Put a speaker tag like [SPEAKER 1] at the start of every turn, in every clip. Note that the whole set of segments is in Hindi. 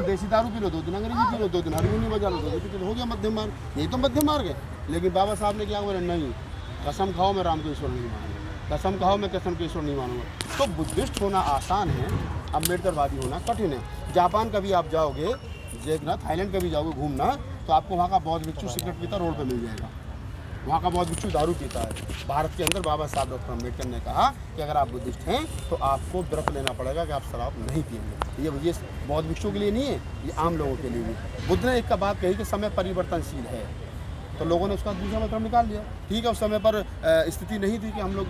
[SPEAKER 1] देसी दारू पी लो, 2 दिन अंग्रेजी पी लो, 2 दिन हारमोनी बजा लो, 2 दिन हो गया मध्यम मार्ग। यही तो मध्यम मार्ग है। लेकिन बाबा साहब ने क्या बोला, नहीं, कसम खाओ मैं राम को ईश्वर नहीं मानूंगा, कसम खाओ मैं कृष्ण को ईश्वर नहीं मानूंगा। तो बुद्धिस्ट होना आसान है, अम्बेडकरवादी होना कठिन है। जापान कभी आप जाओगे देखना, थाईलैंड कभी जाओगे घूमना, तो आपको वहाँ का बौद्ध भिक्षु सिगरेट पीता रोड पर मिल जाएगा। वहाँ का बौद्ध भिक्षु दारू पीता है। भारत के अंदर बाबा साहब डॉक्टर अम्बेडकर ने कहा कि अगर आप बुद्धिस्ट हैं तो आपको व्रत लेना पड़ेगा कि आप शराब नहीं पिएंगे। ये बौद्ध भिक्षुओं के लिए नहीं है, ये आम लोगों के लिए भी। बुद्ध ने एक का बात कही कि समय परिवर्तनशील है, तो लोगों ने उसका दूसरा मतलब निकाल लिया। ठीक है, उस समय पर स्थिति नहीं थी कि हम लोग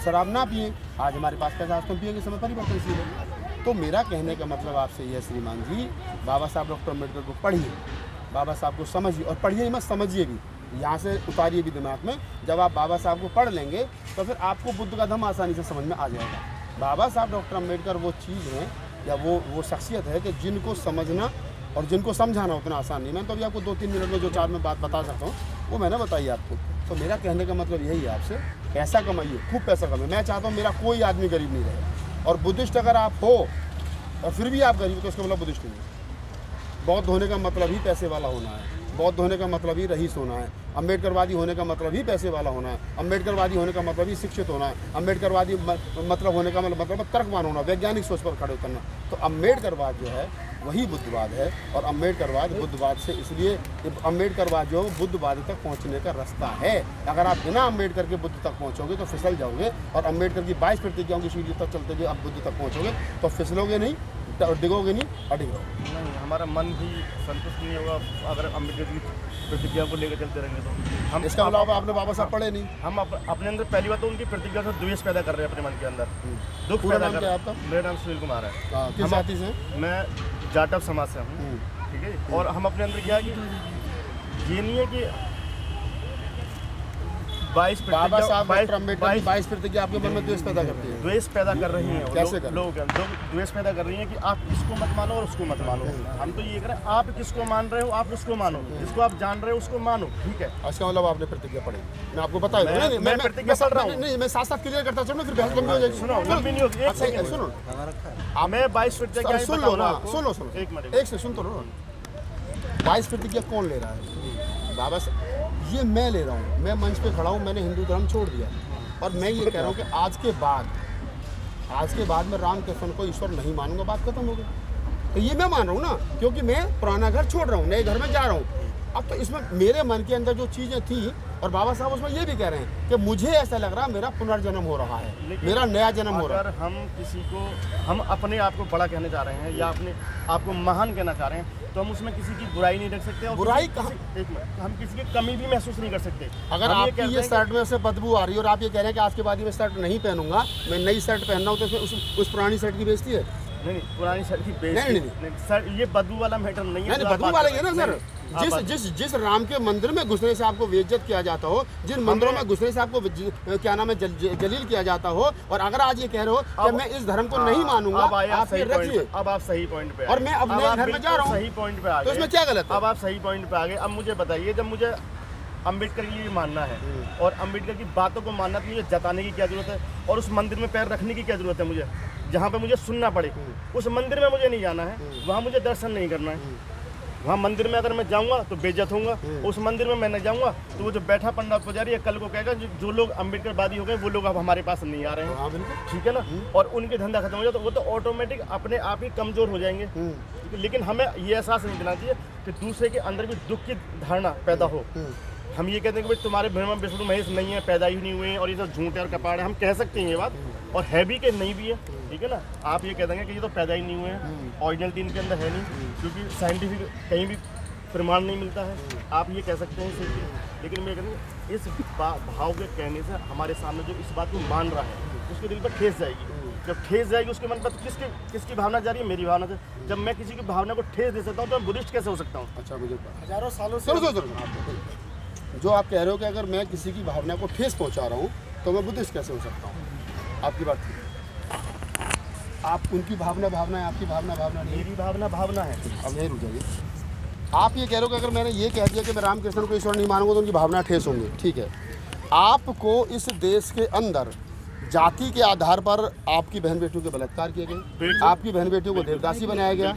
[SPEAKER 1] शराब ना पिएँ, आज हमारे पास पैसा तो पिएंगे, समय परिवर्तनशील है। तो मेरा कहने का मतलब आपसे यह श्रीमान जी, बाबा साहब डॉक्टर अम्बेडकर को पढ़िए, बाबा साहब को समझिए, और पढ़िए मत समझिए भी, यहाँ से उतारिए भी दिमाग में। जब आप बाबा साहब को पढ़ लेंगे तो फिर आपको बुद्ध का धम्म आसानी से समझ में आ जाएगा। बाबा साहब डॉक्टर अम्बेडकर वो चीज़ है या वो शख्सियत है कि जिनको समझना और जिनको समझाना उतना आसान नहीं। मैं तो अभी आपको 2-3 मिनट में जो 4 में बात बता सकता हूँ वो मैंने बताई आपको। तो मेरा कहने का मतलब यही है आपसे, पैसा कमाइए, खूब पैसा कमाइए। मैं चाहता हूँ मेरा कोई आदमी गरीब नहीं रहे। और बुद्धिस्ट अगर आप हो और फिर भी आप गरीब हो तो उसका मतलब बुद्धिस्ट नहीं है। बौद्ध होने का मतलब ही पैसे वाला होना है, बौद्ध होने का मतलब ही रईस होना है, अम्बेडकरवादी होने का मतलब ही पैसे वाला होना है, अम्बेडकरवादी होने का मतलब ही शिक्षित होना है, अम्बेडकरवादी मतलब होने का मतलब तर्कवान होना, वैज्ञानिक सोच पर खड़े उतरना। तो अम्बेडकरवाद जो है वही बुद्धवाद है, और अम्बेडकरवाद बुद्धवाद से, इसलिए अम्बेडकरवाद जो है बुद्धवाद तक पहुंचने का रास्ता है। अगर आप बिना अम्बेडकर के बुद्ध तक पहुंचोगे तो फिसल जाओगे, और अम्बेडकर की 22 प्रतिज्ञाओं की सीढ़ी तक चलते हुए आप बुद्ध तक पहुंचोगे तो फिसलोगे नहीं, डिगोगे नहीं, अडिगोगे
[SPEAKER 2] नहीं। हमारा मन भी संतुष्ट नहीं होगा अगर अम्बेडकर की प्रतिज्ञा को लेकर चलते रहेंगे तो हम।
[SPEAKER 1] इसका मतलब आपने बाबा साहब पढ़े नहीं।
[SPEAKER 2] हम अपने अंदर पहली बात तो उनकी प्रतिज्ञा से द्वेष पैदा कर रहे हैं अपने मन के अंदर, दुख पैदा कर रहे हैं। मेरा नाम सुनील कुमार है।
[SPEAKER 1] किस जाति से?
[SPEAKER 2] मैं जाटव समाज से हूँ, ठीक है। और हम अपने अंदर क्या है कि ये नहीं है कि 22
[SPEAKER 1] बाबा साहब डॉक्टर अम्बेडकर 22 प्रतिज्ञा आपके मन में द्वेष पैदा करती है।
[SPEAKER 2] द्वेष पैदा कर रही हैं
[SPEAKER 1] कैसे
[SPEAKER 2] लोग द्वेष पैदा कर रही हैं कि आप इसको मत मानो और उसको मत मानो। हम तो ये करें, आप किसको मान रहे हो आप उसको मानो, जिसको आप जान रहे हो उसको मानो, ठीक है।
[SPEAKER 1] इसका मतलब आपने प्रतिज्ञा पढ़ी, मैं आपको बता दूं।
[SPEAKER 2] मैं प्रतिज्ञा पढ़ रहा हूँ।
[SPEAKER 1] नहीं, मैं साथ-साथ क्लियर करता चलूं, फिर बहस लंबी हो जाएगी।
[SPEAKER 2] सुनो, लंबी नहीं होगी, एक सेकंड
[SPEAKER 1] सुनो।
[SPEAKER 2] मैं 22 प्रतिज्ञा
[SPEAKER 1] सुन लो ना, सुनो एक से सुन तो लो। 22 प्रतिज्ञा कौन ले रहा है? बाबा ये मैं ले रहा हूँ, मैं मंच पे खड़ा हूँ, मैंने हिंदू धर्म छोड़ दिया, और मैं ये कह रहा हूँ कि आज के बाद मैं राम कृष्ण को ईश्वर नहीं मानूंगा, बात खत्म हो गई। तो ये मैं मान रहा हूँ ना, क्योंकि मैं पुराना घर छोड़ रहा हूँ, नए घर में जा रहा हूँ। अब तो इसमें मेरे मन के अंदर जो चीज़ें थी, और बाबा साहब उसमें ये भी कह रहे हैं कि मुझे ऐसा लग रहा है मेरा पुनर्जन्म हो रहा है, मेरा नया जन्म हो रहा है।
[SPEAKER 2] अगर हम किसी को, हम अपने आप को बड़ा कहने जा रहे हैं या अपने आप को महान कहना चाह रहे हैं, तो हम उसमें किसी की बुराई नहीं रख सकते, और
[SPEAKER 1] बुराई कहाँ?
[SPEAKER 2] हम किसी की कमी भी महसूस नहीं कर सकते।
[SPEAKER 1] अगर आपकी ये शर्ट में से बदबू आ रही है और आप ये कह रहे हैं कि आज के बाद मैं शर्ट नहीं पहनूंगा, मैं नई शर्ट पहन रहा हूँ, तो उस पुरानी शर्ट की बेइज्जती है?
[SPEAKER 2] नहीं, पुरानी शर्ट की बेइज्जती नहीं सर, ये बदबू वाला मैटर नहीं है।
[SPEAKER 1] बदबू वाला है ना सर। जिस राम के मंदिर में घुसने से आपको बेइज्जत किया जाता हो, जिन मंदिरों में घुसने से आपको क्या नाम है जलील किया जाता हो, और अगर आज ये कह रहे हो कि मैं इस धर्म को नहीं मानूंगा, आप ये रखिए।
[SPEAKER 2] अब आप सही पॉइंट पे,
[SPEAKER 1] और मैं अपने घर में जा रहा हूँ,
[SPEAKER 2] सही पॉइंट पे आ गए,
[SPEAKER 1] तो इसमें क्या गलत है?
[SPEAKER 2] अब आप सही पॉइंट पे आ गए। अब मुझे बताइए, जब मुझे अम्बेडकर की ये मानना है और अम्बेडकर की बातों को मानना, तो मुझे जताने की क्या जरूरत है, और उस मंदिर में पैर रखने की क्या जरूरत है मुझे, जहाँ पे मुझे सुनना पड़े। उस मंदिर में मुझे नहीं जाना है, वहाँ मुझे दर्शन नहीं करना है। वहाँ मंदिर में अगर मैं जाऊँगा तो बेइज्जत होऊंगा, उस मंदिर में मैं न जाऊँगा तो वो जो बैठा पंडित पुजारी है कल को कहेगा जो लोग अम्बेडकरवादी हो गए वो लोग अब हमारे पास नहीं आ रहे हैं, ठीक है ना, और उनके धंधा खत्म हो जाए तो वो तो ऑटोमेटिक अपने आप ही कमजोर हो जाएंगे। लेकिन हमें ये एहसास नहीं देना चाहिए कि दूसरे के अंदर भी दुख की धारणा पैदा हो। हम ये कहते हैं कि भाई तुम्हारे ब्रह्मा विष्णु महेश नहीं है, पैदा ही नहीं हुए हैं, और ये सब झूठ और कपाड़ है, हम कह सकते हैं ये बात, और है भी कि नहीं भी है, ठीक है ना। आप ये कह देंगे कि ये तो पैदा ही नहीं हुए हैं, ओरिजिनलिटी इनके अंदर है नहीं, क्योंकि साइंटिफिक कहीं भी प्रमाण नहीं मिलता है, आप ये कह सकते हैं सिर्फ। लेकिन मैं कहता हूँ इस भाव के कहने से हमारे सामने जो इस बात को मान रहा है उसके दिल पर ठेस जाएगी। जब ठेस जाएगी उसके मन पर, तो किसकी भावना जा रही है? मेरी भावना से। जब मैं किसी की भावना को ठेस दे सकता हूँ तो मैं बुद्धिस्ट कैसे हो सकता हूँ?
[SPEAKER 1] अच्छा, मुझे
[SPEAKER 2] हजारों सालों से
[SPEAKER 1] जो आप कह रहे हो कि अगर मैं किसी की भावना को ठेस पहुंचा रहा हूं तो मैं बुद्धिस्ट कैसे हो सकता हूं? आपकी बात ठीक है, आप उनकी भावना है, आपकी भावना नहीं,
[SPEAKER 2] मेरी भावना है।
[SPEAKER 1] अब यही रुक जाइए। आप ये कह रहे हो कि अगर मैंने ये कह दिया कि मैं रामकृष्ण को ईश्वर नहीं मानूंगा तो उनकी भावना ठेस होंगी, ठीक है। आपको इस देश के अंदर जाति के आधार पर आपकी बहन बेटियों के बलात्कार किए गए, आपकी बहन बेटियों को देवदासी बनाया गया,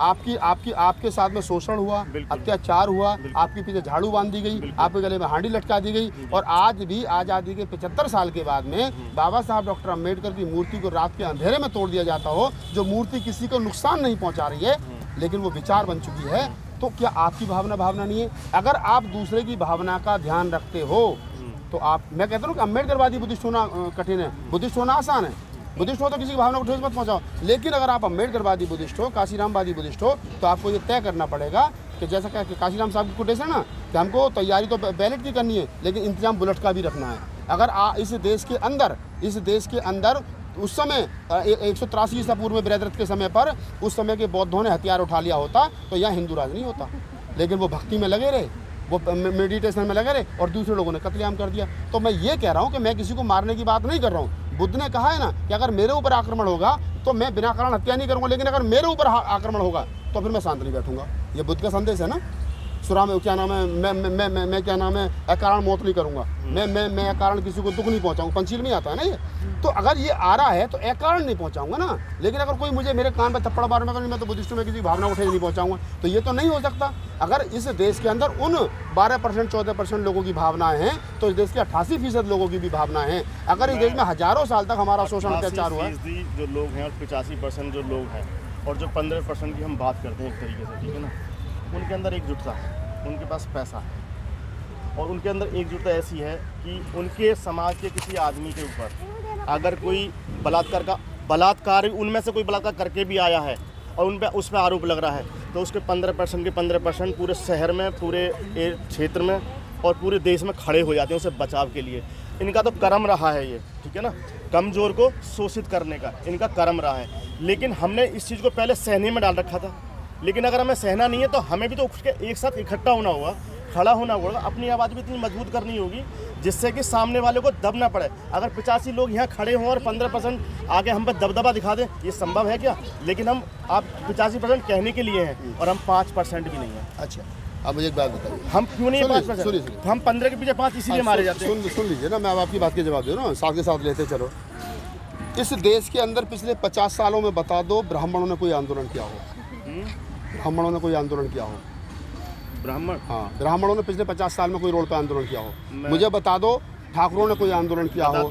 [SPEAKER 1] आपके साथ में शोषण हुआ, अत्याचार हुआ, आपके पीछे झाड़ू बांध दी गई, आपके गले में हांडी लटका दी गई। और आज भी आज़ादी के 75 साल के बाद में बाबा साहब डॉक्टर अम्बेडकर की मूर्ति को रात के अंधेरे में तोड़ दिया जाता हो, जो मूर्ति किसी को नुकसान नहीं पहुँचा रही है लेकिन वो विचार बन चुकी है, तो क्या आपकी भावना नहीं है? अगर आप दूसरे की भावना का ध्यान रखते हो तो आप, मैं कहता हूँ कि अम्बेडकरवादी बुद्धिस्ट होना कठिन है, बुद्धिस्ट होना आसान है। बुद्धिस्ट हो तो किसी की भावना को ठेस मत पहुँचाओ, लेकिन अगर आप अम्बेडकरवादी बुद्धिस्ट हो, काशीरामवादी बुद्धिस्ट हो, तो आपको ये तय करना पड़ेगा कि जैसा कि काशीराम साहब की कोटेशन है ना कि हमको तैयारी तो बैलेट की करनी है लेकिन इंतजाम बुलेट का भी रखना है। अगर इस देश के अंदर उस समय 183 ईसा पूर्व में ब्रदरथ के समय पर उस समय के बौद्धों ने हथियार उठा लिया होता तो यहाँ हिंदू राज नहीं होता, लेकिन वो भक्ति में लगे रहे, वो मेडिटेशन में लगे रहे और दूसरे लोगों ने कत्लेआम कर दिया। तो मैं ये कह रहा हूँ कि मैं किसी को मारने की बात नहीं कर रहा हूँ। बुद्ध ने कहा है ना कि अगर मेरे ऊपर आक्रमण होगा तो मैं बिना कारण हत्या नहीं करूँगा, लेकिन अगर मेरे ऊपर आक्रमण होगा तो फिर मैं शांत नहीं बैठूंगा। ये बुद्ध का संदेश है ना। सुरा में क्या नाम है, मैं क्या नाम है, अकारण मौत नहीं करूँगा, मैं अकारण किसी को दुख नहीं पहुँचाऊँगा, पंचील में आता है ना ये। तो अगर ये आ रहा है तो अकारण नहीं पहुँचाऊँगा ना, लेकिन अगर कोई मुझे मेरे कान पर थप्पड़ मारने का मैं तो बुद्धिस्ट में किसी की भावना उठे नहीं पहुँचाऊँगा, तो ये तो नहीं हो सकता। अगर इस देश के अंदर उन 12% 14% लोगों की भावनाएं हैं तो इस देश के 88% लोगों की भी भावनाएं हैं। अगर इस देश में हज़ारों साल तक हमारा शोषण अत्याचार हुआ है,
[SPEAKER 2] जो लोग हैं और 85% जो लोग हैं और जो 15% की हम बात करते हैं एक तरीके से, ठीक है ना, उनके अंदर एकजुटता है, उनके पास पैसा है और उनके अंदर एकजुटता ऐसी है कि उनके समाज के किसी आदमी के ऊपर अगर कोई बलात्कार उनमें से कोई बलात्कार करके भी आया है और उस पर आरोप लग रहा है तो उसके 15% के 15% पूरे शहर में, पूरे क्षेत्र में और पूरे देश में खड़े हो जाते हैं उसे बचाव के लिए। इनका तो कर्म रहा है ये, ठीक है ना, कमज़ोर को शोषित करने का इनका कर्म रहा है। लेकिन हमने इस चीज़ को पहले सहने में डाल रखा था, लेकिन अगर हमें सहना नहीं है तो हमें भी तो उठ के एक साथ इकट्ठा होना होगा, खड़ा होना होगा, अपनी आवाज़ भी इतनी मजबूत करनी होगी जिससे कि सामने वाले को दब ना पड़े। अगर 85 लोग यहाँ खड़े हों और 15% आगे हम पर दबदबा दिखा दें, ये संभव है क्या? लेकिन आप 85% कहने के लिए हैं और हम 5% भी नहीं हैं।
[SPEAKER 1] अच्छा, अब मुझे एक बात बताइए,
[SPEAKER 2] हम क्यों नहीं 5%? हम 15 के पीछे 5 इसीलिए मारे जाते हैं।
[SPEAKER 1] सुन लीजिए ना, मैं अब आपकी बात के जवाब दे रहा हूँ, साथ के साथ लेते चलो। इस देश के अंदर पिछले 50 सालों में बता दो ब्राह्मणों ने कोई आंदोलन किया हो? ब्राह्मणों ने कोई आंदोलन किया हो?
[SPEAKER 2] ब्राह्मण,
[SPEAKER 1] हाँ, ब्राह्मणों ने पिछले 50 साल में कोई रोड पे आंदोलन किया हो? मुझे बता दो ठाकुरों ने कोई आंदोलन किया हो?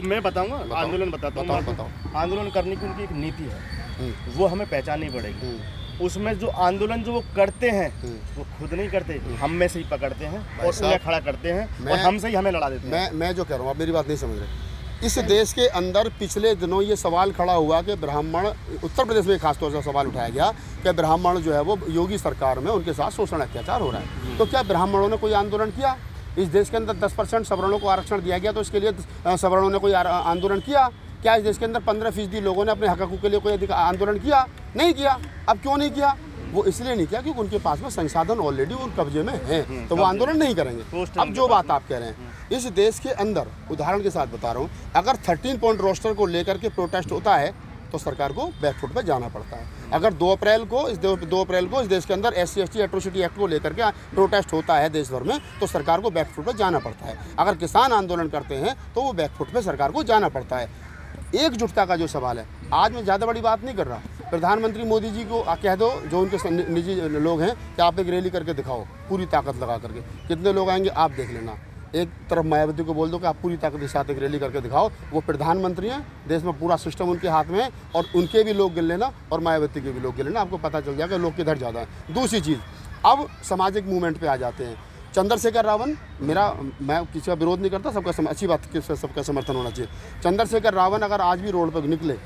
[SPEAKER 2] मैं बताऊंगा, आंदोलन बताता हूँ।
[SPEAKER 1] बताओ।
[SPEAKER 2] आंदोलन करने की उनकी एक नीति है, वो हमें पहचाननी पड़ेगी। उसमें जो आंदोलन जो वो करते हैं वो खुद नहीं करते, हम में से ही पकड़ते हैं और उन्हें खड़ा करते हैं और हमसे ही हमें लड़ा देते हैं।
[SPEAKER 1] मैं जो कह रहा हूँ, आप मेरी बात नहीं समझ रहे। इस देश के अंदर पिछले दिनों ये सवाल खड़ा हुआ कि ब्राह्मण, उत्तर प्रदेश में खासतौर से सवाल उठाया गया कि ब्राह्मण जो है वो योगी सरकार में उनके साथ शोषण अत्याचार हो रहा है। तो क्या ब्राह्मणों ने कोई आंदोलन किया? इस देश के अंदर 10% सवर्णों को आरक्षण दिया गया तो इसके लिए सवर्णों ने कोई आंदोलन किया? क्या इस देश के अंदर 15% लोगों ने अपने हकों के लिए कोई आंदोलन किया? नहीं किया। अब क्यों नहीं किया? वो इसलिए नहीं किया क्योंकि उनके पास में संसाधन ऑलरेडी उन कब्जे में है, तो वो आंदोलन नहीं करेंगे। अब जो बात आप कह रहे हैं, इस देश के अंदर उदाहरण के साथ बता रहा हूँ, अगर 13 पॉइंट रोस्टर को लेकर के प्रोटेस्ट होता है तो सरकार को बैकफुट पे जाना पड़ता है। अगर 2 अप्रैल को इस देश के अंदर SC/ST एट्रोसिटी एक्ट को लेकर के प्रोटेस्ट होता है देश भर में तो सरकार को बैकफुट पे जाना पड़ता है। अगर किसान आंदोलन करते हैं तो वो बैकफुट पे सरकार को जाना पड़ता है। एकजुटता का जो सवाल है, आज मैं ज़्यादा बड़ी बात नहीं कर रहा, प्रधानमंत्री मोदी जी को कह दो, जो उनके निजी लोग हैं, कि आप एक रैली करके दिखाओ पूरी ताकत लगा करके। कितने लोग आएंगे आप देख लेना। एक तरफ मायावती को बोल दो कि आप पूरी ताकत के साथ एक रैली करके दिखाओ। वो प्रधानमंत्री हैं, देश में पूरा सिस्टम उनके हाथ में है और उनके भी लोग गिन लेना और मायावती के भी लोग गिन लेना, आपको पता चल जाएगा लोग किधर ज़्यादा है। दूसरी चीज़, अब सामाजिक मूवमेंट पे आ जाते हैं। चंद्रशेखर रावण, मैं किसी का विरोध नहीं करता, सबका अच्छी बात कि सबका समर्थन होना चाहिए। चंद्रशेखर रावण अगर आज भी रोड पर निकले,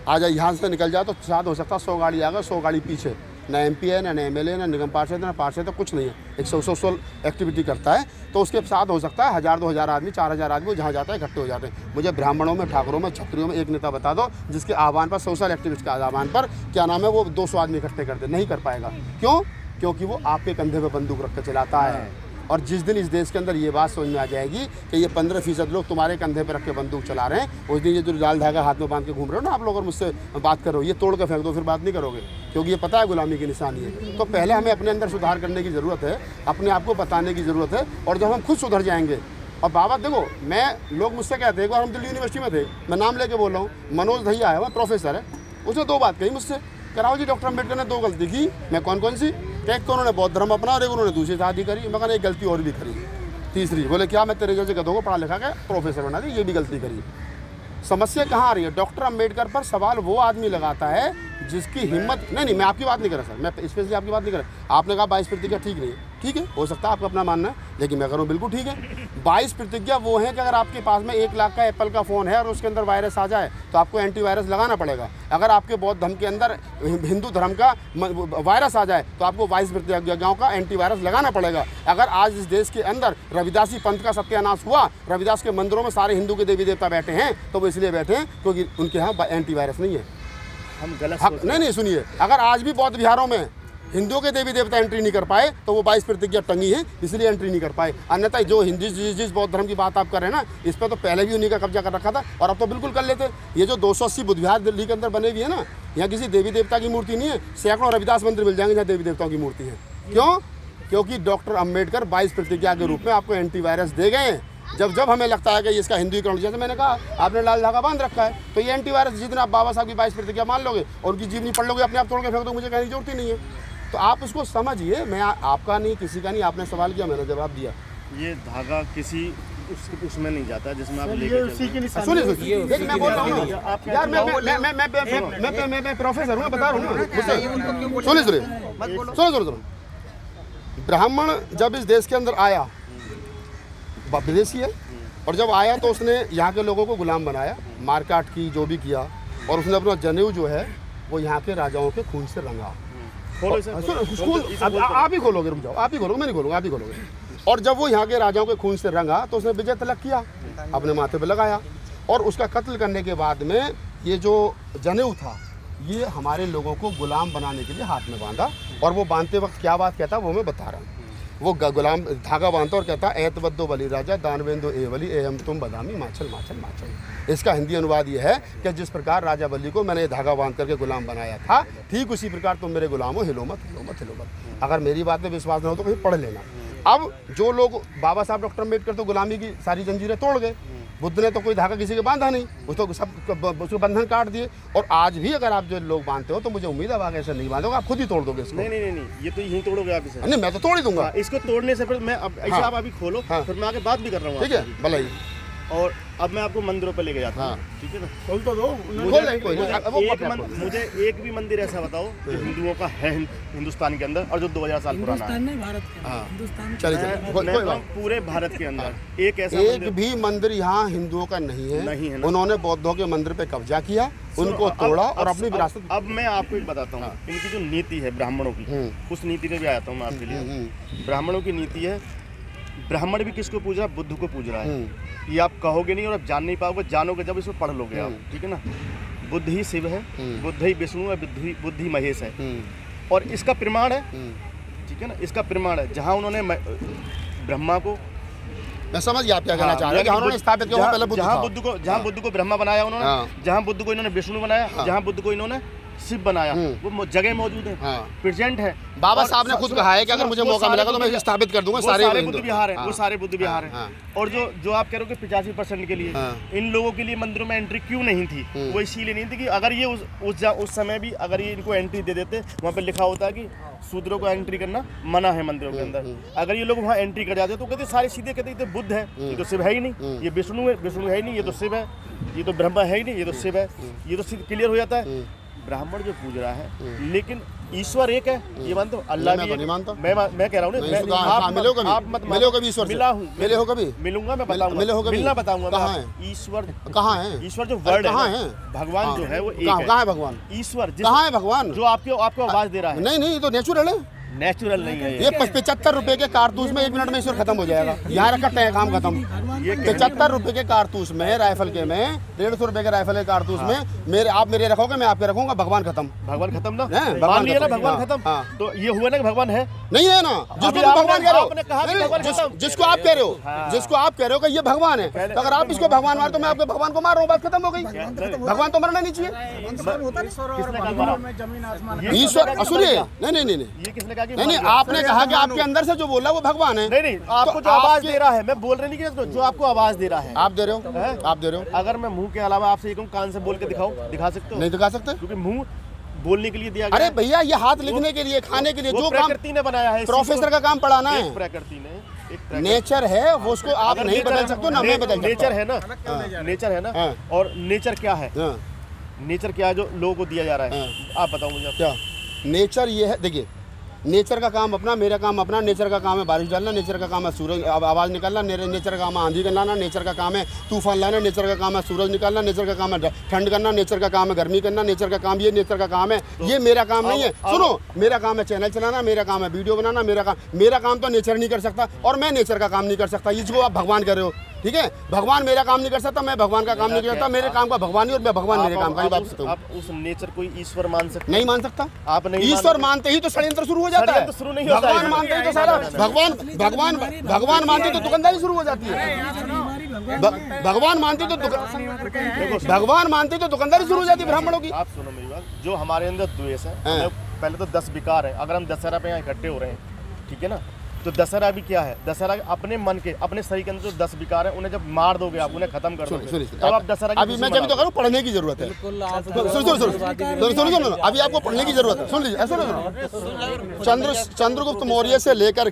[SPEAKER 1] आज यहाँ से निकल जाए तो शायद हो सकता है 100 गाड़ी आगे 100 गाड़ी पीछे, ना MP है, ना MLA, ना निगम पार्षद, ना पार्षद, तो कुछ नहीं है, एक सोशल एक्टिविटी करता है, तो उसके साथ हो सकता है 1000-2000 आदमी, 4000 आदमी जहाँ जाता है इकट्ठे हो जाते हैं। मुझे ब्राह्मणों में, ठाकुरों में, क्षत्रियों में एक नेता बता दो जिसके आह्वान पर, सोशल एक्टिविस्ट के आह्वान पर क्या नाम है, वो 200 आदमी इकट्ठे करते, नहीं कर पाएगा। क्यों? क्योंकि वो आपके कंधे पर बंदूक रख कर चलाता है। और जिस दिन इस देश के अंदर ये बात समझ में आ जाएगी कि ये 15% लोग तुम्हारे कंधे पर रख के बंदूक चला रहे हैं, उस दिन ये जो लाल धागा हाथ में बांध के घूम रहे हो ना आप लोग, और मुझसे बात करो, ये तोड़ के फेंक दो, फिर बात नहीं करोगे, क्योंकि ये पता है गुलामी की निशानी है। तो पहले हमें अपने अंदर सुधार करने की ज़रूरत है, अपने आप को बताने की ज़रूरत है, और जब हम खुद सुधर जाएंगे और बाबा देखो, लोग मुझसे कहते हैं, एक बार हम दिल्ली यूनिवर्सिटी में थे, मैं नाम लेके बोल रहा हूँ, मनोज भैया है, वह प्रोफेसर है, उसने 2 बात कही मुझसे कि राहुल जी डॉक्टर अम्बेडकर ने 2 गलती की। मैं कौन सी? एक तो उन्होंने बौद्ध धर्म अपना और एक उन्होंने दूसरी शादी करी। मैं कहना एक गलती और भी करी, तीसरी। बोले क्या? मैं तेरे जैसे गधों को पढ़ा लिखा के प्रोफेसर बना दी, ये भी गलती करी। समस्या कहाँ आ रही है? डॉक्टर अम्बेडकर पर सवाल वो आदमी लगाता है जिसकी हिम्मत नहीं, मैं आपकी बात नहीं कर रहा सर, मैं स्पेशली आपकी बात नहीं कर रहा। आपने कहा 22 प्रतिज्ञा ठीक नहीं है, ठीक है, हो सकता है आपका अपना मानना है, लेकिन मैं करूँ बिल्कुल ठीक है। 22 प्रतिज्ञा वो है कि अगर आपके पास में 1 लाख का एप्पल का फ़ोन है और उसके अंदर वायरस आ जाए तो आपको एंटीवायरस लगाना पड़ेगा। अगर आपके बौद्ध धर्म के अंदर हिंदू धर्म का वायरस आ जाए तो आपको 22 प्रतिज्ञाओं का एंटीवायरस लगाना पड़ेगा। अगर आज इस देश के अंदर रविदासी पंथ का सत्यानाश हुआ, रविदास के मंदिरों में सारे हिंदू के देवी देवता बैठे हैं, तो वो इसलिए बैठे हैं क्योंकि उनके यहाँ एंटीवायरस नहीं है।
[SPEAKER 2] हम गलत
[SPEAKER 1] नहीं सुनिए, अगर आज भी बौद्ध विहारों में हिंदुओं के देवी देवता एंट्री नहीं कर पाए तो वो 22 प्रतिज्ञा टंगी है, इसलिए एंट्री नहीं कर पाए। अन्यथा जो हिंदू जिस बौद्ध धर्म की बात आप कर रहे हैं ना, इस पर तो पहले भी उन्हीं का कब्जा कर रखा था और अब तो बिल्कुल कर लेते। ये जो 280 बुद्ध विहार दिल्ली के अंदर बने हुए है ना, यहाँ किसी देवी देवता की मूर्ति नहीं है, सैकड़ों रविदास मंदिर मिल जाएंगे जहाँ देवी देवताओं की मूर्ति है। क्यों? क्योंकि डॉक्टर अम्बेडकर 22 प्रतिज्ञा के रूप में आपको एंटीवायरस दे गए हैं। जब हमें लगता है कि इसका हिंदुईकरण, जैसे मैंने कहा आपने लाल धागा बांध रखा है, तो ये एंटीवायरस जिस दिन आप बाबा साहब की 22 प्रतिज्ञा मान लोगे और उनकी जीवनी पढ़ लोगे, अपने आप तोड़ के फेंक दो, मुझे कहने की जरूरत ही नहीं है। तो आप उसको समझिए, मैं आपका नहीं, किसी का नहीं, आपने सवाल किया, मैंने जवाब दिया।
[SPEAKER 2] ये धागा किसी उसमें नहीं जाता जिसमें आप लेके
[SPEAKER 1] सुनिए, देखिए मैं बोल रहा हूँ यार, मैं प्रोफेसर हूँ, बता रहा हूँ। सुनिए, ब्राह्मण जब इस देश के अंदर आया, विदेशी है, और जब आया तो उसने यहाँ के लोगों को गुलाम बनाया, मारकाट की, जो भी किया, और उसने अपना जनेऊ जो है वो यहाँ के राजाओं के खून से रंगा। आप ही खोलोगे, रुक जाओ, आप ही खोलोगे, मैं नहीं खोलूँगा, आप ही खोलोगे। और जब वो यहाँ के राजाओं के खून से रंगा तो उसने विजय तिलक किया, अपने माथे पे लगाया, और उसका कत्ल करने के बाद में ये जो जनेऊ था ये हमारे लोगों को गुलाम बनाने के लिए हाथ में बांधा। और वो बांधते वक्त क्या बात कहता वो मैं बता रहा हूँ। वो गुलाम धागा बांधता और कहता ऐतवद्दो बलि राजा दानवेंदो ए बलि एहम तुम बदामी माचल माचल माचल। इसका हिंदी अनुवाद ये है कि जिस प्रकार राजा बलि को मैंने धागा बांध करके गुलाम बनाया था, ठीक उसी प्रकार तुम मेरे गुलाम हो, हिलो मत हिलो मत हिलो मत। अगर मेरी बात में विश्वास न हो तो कहीं पढ़ लेना। अब जो लोग, बाबा साहब डॉक्टर अम्बेडकर तो गुलामी की सारी जंजीरें तोड़ गए, बुद्ध ने तो कोई धागा किसी के बांधा नहीं, उसको सब उसको बंधन काट दिए। और आज भी अगर आप जो लोग बांधते हो तो मुझे उम्मीद है आप ऐसे नहीं बांधोगे, आप खुद ही तोड़ दोगे इसको।
[SPEAKER 2] नहीं, ये तो यहीं तोड़ोगे आप इसे।
[SPEAKER 1] नहीं, मैं तो तोड़ ही दूंगा।
[SPEAKER 2] इसको तोड़ने से फिर मैं ऐसे आप अभी खोलो, फिर मैं आगे बात भी कर रहा हूँ,
[SPEAKER 1] ठीक है भलाई।
[SPEAKER 2] और अब मैं आपको मंदिरों पर लेके जाता हूँ, ठीक है ना?
[SPEAKER 1] खोल तो दो,
[SPEAKER 2] मुझे एक भी मंदिर ऐसा बताओ जो हिंदुओं का है हिंदुस्तान के अंदर और जो 2000 साल पुराना है।
[SPEAKER 3] भारत के हिंदुस्तान,
[SPEAKER 1] चलिए
[SPEAKER 2] पूरे भारत के अंदर
[SPEAKER 1] एक भी मंदिर यहाँ हिंदुओं का नहीं है। उन्होंने बौद्धों के मंदिर पे कब्जा किया, उनको तोड़ा और अपनी विरासत।
[SPEAKER 2] अब मैं आपको एक बताता हूँ, इनकी जो नीति है ब्राह्मणों की, उस नीति पे भी आया हूँ मैं आपके लिए। ब्राह्मणों की नीति है, ब्राह्मण भी किसको पूज रहा है? बुद्ध को पूज रहा है। ये आप कहोगे नहीं और आप जान नहीं पाओगे, जानोगे जब इसको पढ़ लोगे आप, ठीक है ना? बुद्ध ही शिव है, बुद्ध ही विष्णु है, बुद्ध ही महेश है। और इसका प्रमाण है, ठीक है ना, इसका प्रमाण है जहाँ उन्होंने ब्रह्मा को,
[SPEAKER 1] मैं समझ गया आप क्या कहना चाह रहे हैं, उन्होंने स्थापित किया पहले बुद्ध,
[SPEAKER 2] जहाँ बुद्ध को ब्रह्मा बनाया उन्होंने, जहाँ बुद्ध को इन्होंने विष्णु बनाया, जहाँ बुद्ध को इन्होंने शिव बनाया, वो जगह मौजूद है, प्रेजेंट है।
[SPEAKER 1] बाबा साहब ने खुद कहा है कि अगर मुझे मौका मिलेगा तो मैं स्थापित कर दूंगा सारे
[SPEAKER 2] बुद्ध विहार हैं, वो सारे बुद्ध विहार हैं। और जो आप कह रहे हो कि 85% के लिए इन लोगों के लिए मंदिरों में एंट्री क्यों नहीं थी? वो इसीलिए नहीं थी कि अगर ये उस समय भी अगर ये इनको एंट्री दे देते, वहाँ पे लिखा होता है कि शूद्रों को एंट्री करना मना है मंदिरों के अंदर। अगर ये लोग वहाँ एंट्री कर जाते तो कहते सारे सीधे कहते ये बुद्ध है, ये तो शिव है ही नहीं, ये विष्णु है ही नहीं, ये तो शिव है, ये तो ब्रह्मा है ही नहीं, ये तो शिव है, ये तो सिर्फ क्लियर हो जाता है। ब्राह्मण जो पूज रहा है, लेकिन ईश्वर एक है, ये मानते हो? अल्लाह भी नहीं मानता। मैं कह रहा हूँ आप मत मिलो कभी ईश्वर, मिला हूँ, मिले हो कभी? मिलूंगा, मैं बताऊंगा, मिलना बताऊंगा। कहाँ है ईश्वर? कहाँ है ईश्वर? जो वर्ड है, भगवान जो है वो एक है। कहाँ है भगवान? ईश्वर कहाँ है भगवान? जो आपको आवाज दे रहा है। नहीं, ये तो नेचुरल है, नेचुरल नहीं है ये। 75 रुपए के कारतूस में 1 मिनट में ईश्वर खत्म हो जाएगा। यहाँ रखते हैं, काम खत्म। 75 रुपए के कारतूस में, राइफल के में, 150 रुपए के राइफल के कारतूस में आप मेरे रखोगे, मैं आपके रखूंगा, भगवान खत्म। भगवान खत्म ना, भगवान खत्म। तो ये हुआ ना कि भगवान है नहीं है ना, जिसको भगवान कह रहे हो, जिसको आप कह रहे हो, जिसको आप कह रहे हो कि ये भगवान है, तो अगर आप इसको भगवान मार तो मैं आपके भगवान को मार रहा हूँ, बात खत्म हो गई। भगवान तो मरना नहीं चाहिए। ईश्वर सुनिए, नहीं, ये किसने क्या कि
[SPEAKER 1] नहीं, आपने कहा कि आपके अंदर से जो बोला वो भगवान है।
[SPEAKER 2] नहीं, आपको जो आवाज दे रहा है, मैं बोल रही नहीं कि जो आपको आवाज दे रहा है
[SPEAKER 1] आप दे रहे हो, आप दे रहे हो।
[SPEAKER 2] अगर मैं मुंह के अलावा आपसे ये कहूँ कान से बोल के दिखाओ, दिखा सकते हो?
[SPEAKER 1] नहीं दिखा सकते,
[SPEAKER 2] क्योंकि मुंह बोलने के लिए दिया गया।
[SPEAKER 1] अरे भैया ये हाथ लिखने के लिए, खाने के लिए, जो काम
[SPEAKER 2] प्रकृति ने बनाया है,
[SPEAKER 1] प्रोफेसर का काम पढ़ाना है,
[SPEAKER 2] प्रकृति ने
[SPEAKER 1] नेचर है वो, उसको आप नहीं बदल सकते ना मैं बदल सकता।
[SPEAKER 2] नेचर है ना, नेचर है ना। और नेचर क्या है, नेचर क्या है जो लोगों को दिया जा रहा है, आप बताओ मुझे।
[SPEAKER 1] क्या नेचर ये है, देखिए नेचर का काम अपना, मेरा काम अपना। नेचर का काम है बारिश डालना, नेचर का काम है सूरज आवाज़ निकालना, नेचर का काम है आंधी लाना, नेचर का काम है तूफान लाना, नेचर का काम है सूरज निकालना, नेचर का काम है ठंड करना, नेचर का काम है गर्मी करना, नेचर का काम, ये नेचर का काम है। ये मेरा काम नहीं है। सुनो, मेरा काम है चैनल चलाना, मेरा काम है वीडियो बनाना, मेरा काम तो नेचर नहीं कर सकता और मैं नेचर का काम नहीं कर सकता। इसको आप भगवान कर रहे हो, ठीक है। भगवान मेरा काम नहीं कर सकता, मैं भगवान का काम नहीं कर सकता। मेरे काम का भगवान नहीं और मैं भगवान मेरे काम का नहीं।
[SPEAKER 2] आप उस नेचर को ईश्वर मान सकते?
[SPEAKER 1] नहीं मान सकता।
[SPEAKER 2] आप नहीं
[SPEAKER 1] ईश्वर मानते ही तो षड्यंत्र शुरू हो जाता है।
[SPEAKER 2] शुरू नहीं होता है।
[SPEAKER 1] भगवान मानते ही तो सारा भगवान मानते तो दुकानदारी शुरू हो जाती है। भगवान मानते तो दुकानदारी शुरू हो जाती है ब्राह्मणों की।
[SPEAKER 2] आप सुनो मेरी बात, जो हमारे अंदर द्वेष है, पहले तो 10 विकार है। अगर हम दशहरा पे यहाँ इकट्ठे हो रहे हैं, ठीक है ना, तो दशहरा भी क्या है, दशहरा अपने मन के, अपने शरीर के अंदर जो 10 विकार है उन्हें जब मार दोगे, आप उन्हें खत्म कर दोगे, तब आप दशहरा। अभी मैं जब तो करूँ, पढ़ने की जरूरत है।
[SPEAKER 1] सुनो, अभी आपको पढ़ने की जरूरत है। सुन लीजिए, ऐसा चंद्रगुप्त मौर्य से लेकर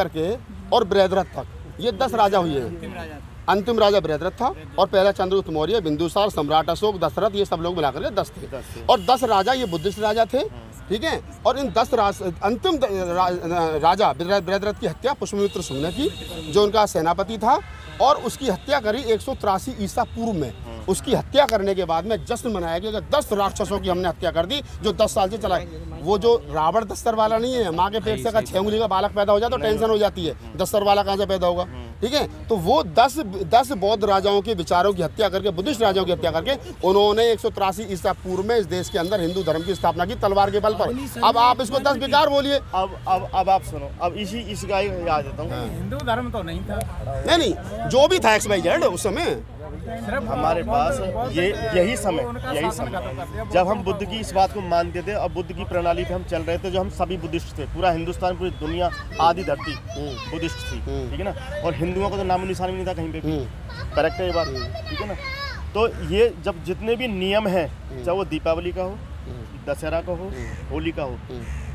[SPEAKER 1] के और बृहद्रथ तक ये 10 राजा हुए हैं। अंतिम राजा बृहद्रथ था और पहला चंद्रगुप्त मौर्य, बिंदुसार, सम्राट अशोक, दशरथ, ये सब लोग मिलाकर के 10 थे। और 10 राजा ये बुद्धिस्ट राजा थे, ठीक है। और इन 10 अंतिम राजा बृहद्रथ की हत्या पुष्यमित्र शुंग ने की, जो उनका सेनापति था, और उसकी हत्या करी 183 ईसा पूर्व में। उसकी हत्या करने के बाद में जश्न मनाया गया कि 10 राक्षसों की हमने हत्या कर दी जो 10 साल से चला। वो जो रावण दस्तर वाला नहीं है, माँ के पेट से अगर 6 उंगली का बालक पैदा हो जाए तो टेंशन हो जाती है, दस्तर वाला कहाँ से पैदा होगा, ठीक है। तो वो 10 बौद्ध राजाओं के विचारों की हत्या करके, बुद्धिस्ट राजाओं की हत्या करके, उन्होंने 183 ईसा पूर्व में इस देश के अंदर हिंदू धर्म की स्थापना की तलवार के बल पर। अब आप इसको 10 विकार बोलिए।
[SPEAKER 2] अब आप सुनो, अब इसका याद देता हूँ।
[SPEAKER 3] हिंदू धर्म तो नहीं था,
[SPEAKER 1] नहीं, जो भी था XYZ उस समय
[SPEAKER 2] हमारे पास यही समय जब हम बुद्ध की इस बात को मानते थे और बुद्ध की प्रणाली पे हम चल रहे थे, जो हम सभी बुद्धिस्ट थे, पूरा हिंदुस्तान, पूरी दुनिया, आधी धरती बुद्धिस्ट थी, ठीक है ना। और हिंदुओं का तो नामो निशान भी नहीं था कहीं पे भी, करेक्ट है ये बात, ठीक है ना। तो ये जब जितने भी नियम हैं, चाहे वो दीपावली का हो, दशहरा का हो, होली का हो,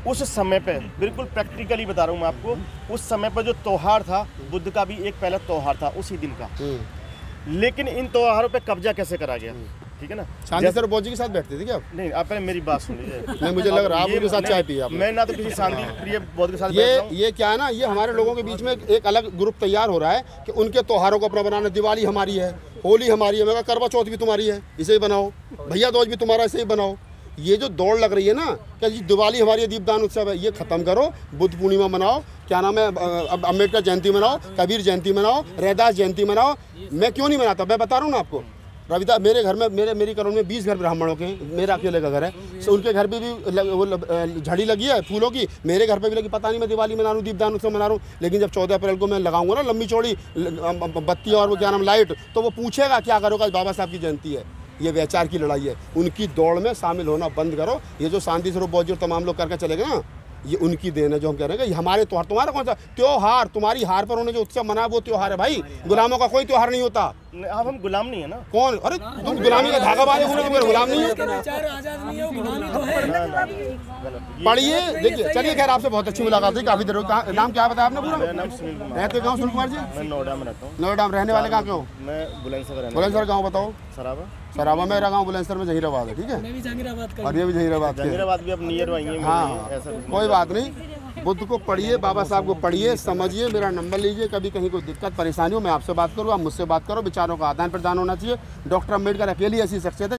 [SPEAKER 2] उस समय पे बिल्कुल प्रैक्टिकली बता रहा हूँ मैं आपको, उस समय पर जो त्योहार था, बुद्ध का भी एक पहला त्योहार था उसी दिन का। लेकिन इन त्योहारों पे कब्जा कैसे करा गया, ठीक है ना।
[SPEAKER 1] शांति सर बौजी के साथ बैठते थे क्या?
[SPEAKER 2] नहीं, आप पहले मेरी बात सुन लीजिए।
[SPEAKER 1] नहीं, मुझे लग रहा है आप उनके साथ चाय पिए।
[SPEAKER 2] मैं ना तो किसी शांति प्रिय बौद्ध के साथ
[SPEAKER 1] ये क्या है ना, ये हमारे लोगों के बीच में एक अलग ग्रुप तैयार हो रहा है कि उनके त्योहारों को अपना बनाना। दिवाली हमारी है, होली हमारी है, मैं करवा चौथ भी तुम्हारी है, इसे ही बनाओ, भैया दूज भी तुम्हारा, इसे ही बनाओ। ये जो दौड़ लग रही है ना कि दिवाली हमारी दीपदान उत्सव है, ये खत्म करो। बुद्ध पूर्णिमा मनाओ, क्या नाम है, अम्बेडकर जयंती मनाओ, कबीर जयंती मनाओ, रैदास जयंती मनाओ। मैं क्यों नहीं मनाता, मैं बता रहा हूँ ना आपको। रविदास, मेरे घर में, मेरी कॉलोनी में 20 घर ब्राह्मणों के, मेरा अकेले का घर है, तो उनके घर पे भी झड़ी लगी है फूलों की, मेरे घर पे भी लगी। पता नहीं मैं दिवाली मना रहा हूँ, दीपदान उत्सव मना रहा हूँ, लेकिन जब 14 अप्रैल को मैं लगाऊंगा ना लंबी चौड़ी बत्ती और वो क्या नाम लाइट, तो वो पूछेगा क्या करोगे, बाबा साहब की जयंती है। ये वैचार की लड़ाई है, उनकी दौड़ में शामिल होना बंद करो। ये जो शांति स्वरूप बौजी और तमाम लोग करके चले गए ना, ये उनकी देन है। जो हम कह रहे हैं कि हमारे त्योहार, तुम्हारा कौन सा त्योहार, तुम्हारी हार पर उन्होंने जो उत्सव मना वो त्योहार है भाई। गुलामों का कोई त्योहार नहीं होता।
[SPEAKER 2] अब हम गुलाम नहीं है ना।
[SPEAKER 1] कौन? अरे तुम गुलामी का धागा बांधे गुलाम नहीं है। पढ़िए, देखिए, चलिए, खैर आपसे बहुत अच्छी मुलाकात हुई, काफी देर। नाम क्या बताया आपने पूरा?
[SPEAKER 2] नाम सुनील कुमार।
[SPEAKER 1] रहते कहाँ सुनील कुमार जी?
[SPEAKER 2] मैं नोएडा में रहता हूँ।
[SPEAKER 1] नोएडा में रहने वाले कहाँ के हो?
[SPEAKER 2] मैं बुलंदशहर।
[SPEAKER 1] बुलंदशहर गाँव बताओ? सराबा। मेरा गाँव बुलंदशहर में जहीराबाद है, ठीक है। और ये भी जहीराबाद
[SPEAKER 2] भी अब नियर वही है।
[SPEAKER 1] हाँ, कोई बात नहीं। बुद्ध को पढ़िए, बाबा साहब को पढ़िए, समझिए, मेरा नंबर लीजिए। कभी कहीं कोई दिक्कत परेशानी हो, मैं आपसे बात करूँ, आप मुझसे बात करो। विचारों का आदान प्रदान होना चाहिए। डॉक्टर अम्बेडकर अकेली ऐसी शख्सियत है